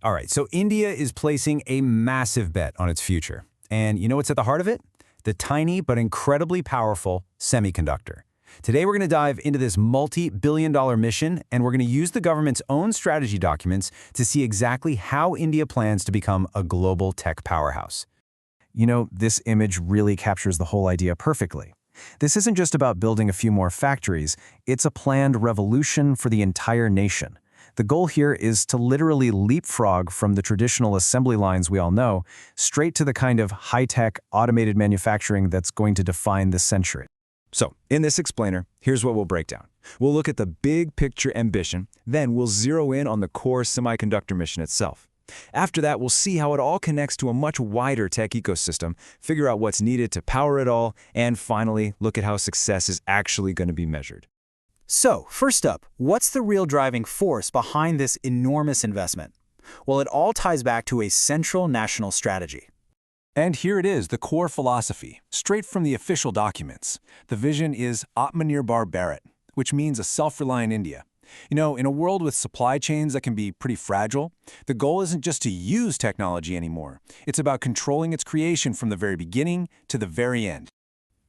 All right, so India is placing a massive bet on its future. And you know what's at the heart of it? The tiny but incredibly powerful semiconductor. Today we're going to dive into this multi-billion-dollar mission, and we're going to use the government's own strategy documents to see exactly how India plans to become a global tech powerhouse. You know, this image really captures the whole idea perfectly. This isn't just about building a few more factories, it's a planned revolution for the entire nation. The goal here is to literally leapfrog from the traditional assembly lines we all know, straight to the kind of high-tech, automated manufacturing that's going to define this century. So, in this explainer, here's what we'll break down. We'll look at the big picture ambition, then we'll zero in on the core semiconductor mission itself. After that, we'll see how it all connects to a much wider tech ecosystem, figure out what's needed to power it all, and finally, look at how success is actually going to be measured. So, first up, what's the real driving force behind this enormous investment? Well, it all ties back to a central national strategy. And here it is, the core philosophy, straight from the official documents. The vision is Atmanirbhar Bharat, which means a self-reliant India. You know, in a world with supply chains that can be pretty fragile, the goal isn't just to use technology anymore. It's about controlling its creation from the very beginning to the very end.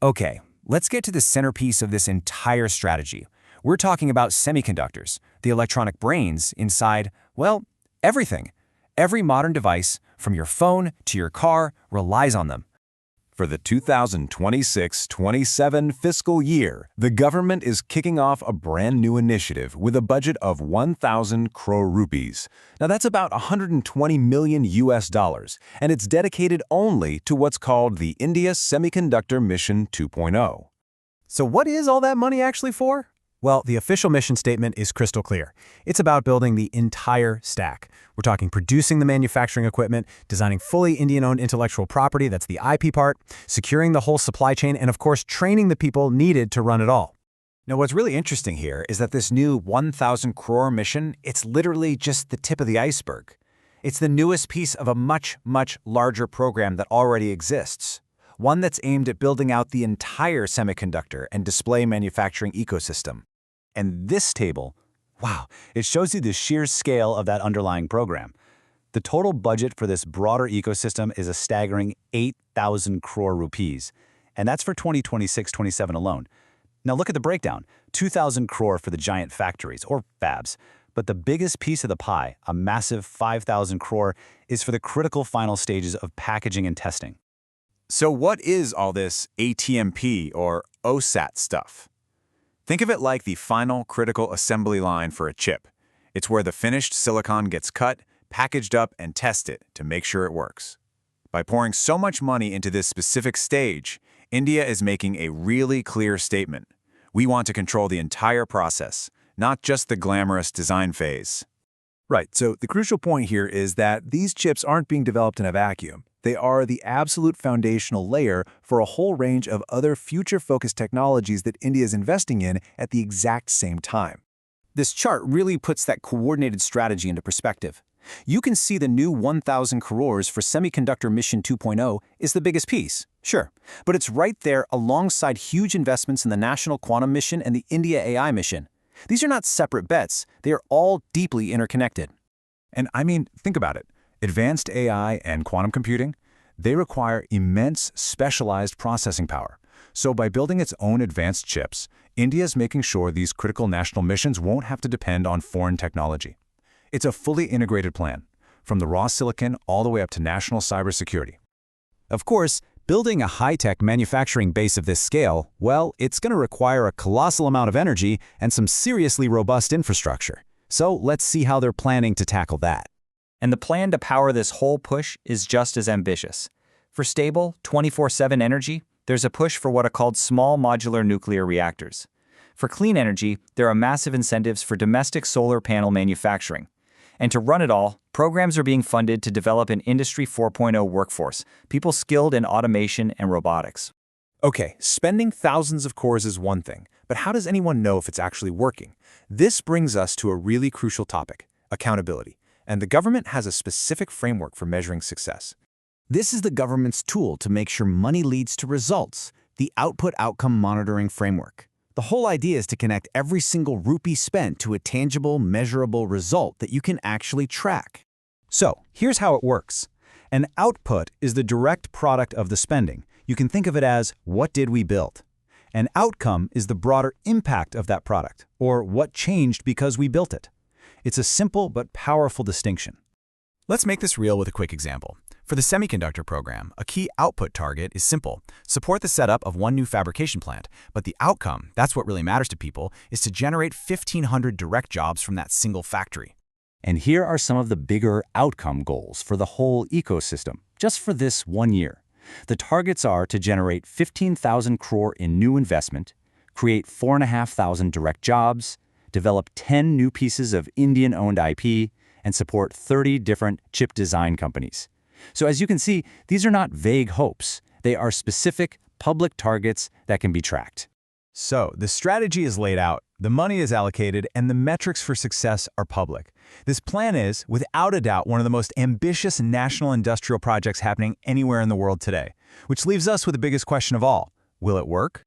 Okay, let's get to the centerpiece of this entire strategy. We're talking about semiconductors, the electronic brains inside, well, everything. Every modern device, from your phone to your car, relies on them. For the 2026-27 fiscal year, the government is kicking off a brand new initiative with a budget of 1,000 crore rupees. Now that's about 120 million US dollars, and it's dedicated only to what's called the India Semiconductor Mission 2.0. So what is all that money actually for? Well, the official mission statement is crystal clear. It's about building the entire stack. We're talking producing the manufacturing equipment, designing fully Indian-owned intellectual property, that's the IP part, securing the whole supply chain, and of course, training the people needed to run it all. Now, what's really interesting here is that this new 1,000 crore mission, it's literally just the tip of the iceberg. It's the newest piece of a much, much larger program that already exists. One that's aimed at building out the entire semiconductor and display manufacturing ecosystem. And this table, wow, it shows you the sheer scale of that underlying program. The total budget for this broader ecosystem is a staggering 8,000 crore rupees, and that's for 2026-27 alone. Now look at the breakdown, 2,000 crore for the giant factories, or fabs, but the biggest piece of the pie, a massive 5,000 crore, is for the critical final stages of packaging and testing. So what is all this ATMP or OSAT stuff? Think of it like the final critical assembly line for a chip. It's where the finished silicon gets cut, packaged up, and tested to make sure it works. By pouring so much money into this specific stage, India is making a really clear statement. We want to control the entire process, not just the glamorous design phase. Right, so the crucial point here is that these chips aren't being developed in a vacuum. They are the absolute foundational layer for a whole range of other future-focused technologies that India is investing in at the exact same time. This chart really puts that coordinated strategy into perspective. You can see the new 1,000 crores for Semiconductor Mission 2.0 is the biggest piece, sure, but it's right there alongside huge investments in the National Quantum Mission and the India AI Mission. These are not separate bets, they are all deeply interconnected. And I mean, think about it. Advanced AI and quantum computing, they require immense specialized processing power. So by building its own advanced chips, India is making sure these critical national missions won't have to depend on foreign technology. It's a fully integrated plan, from the raw silicon all the way up to national cybersecurity. Of course, building a high-tech manufacturing base of this scale, well, it's going to require a colossal amount of energy and some seriously robust infrastructure. So let's see how they're planning to tackle that. And the plan to power this whole push is just as ambitious. For stable, 24/7 energy, there's a push for what are called small modular nuclear reactors. For clean energy, there are massive incentives for domestic solar panel manufacturing. And to run it all, programs are being funded to develop an Industry 4.0 workforce, people skilled in automation and robotics. Okay, spending thousands of crores is one thing, but how does anyone know if it's actually working? This brings us to a really crucial topic, accountability. And the government has a specific framework for measuring success. This is the government's tool to make sure money leads to results, the Output-Outcome Monitoring Framework. The whole idea is to connect every single rupee spent to a tangible, measurable result that you can actually track. So, here's how it works. An output is the direct product of the spending. You can think of it as, what did we build? An outcome is the broader impact of that product, or what changed because we built it. It's a simple but powerful distinction. Let's make this real with a quick example. For the semiconductor program, a key output target is simple. Support the setup of one new fabrication plant, but the outcome, that's what really matters to people, is to generate 1,500 direct jobs from that single factory. And here are some of the bigger outcome goals for the whole ecosystem, just for this 1 year. The targets are to generate 15,000 crore in new investment, create 4,500 direct jobs, develop 10 new pieces of Indian-owned IP, and support 30 different chip design companies. So as you can see, these are not vague hopes. They are specific, public targets that can be tracked. So, the strategy is laid out, the money is allocated, and the metrics for success are public. This plan is, without a doubt, one of the most ambitious national industrial projects happening anywhere in the world today, which leaves us with the biggest question of all. Will it work?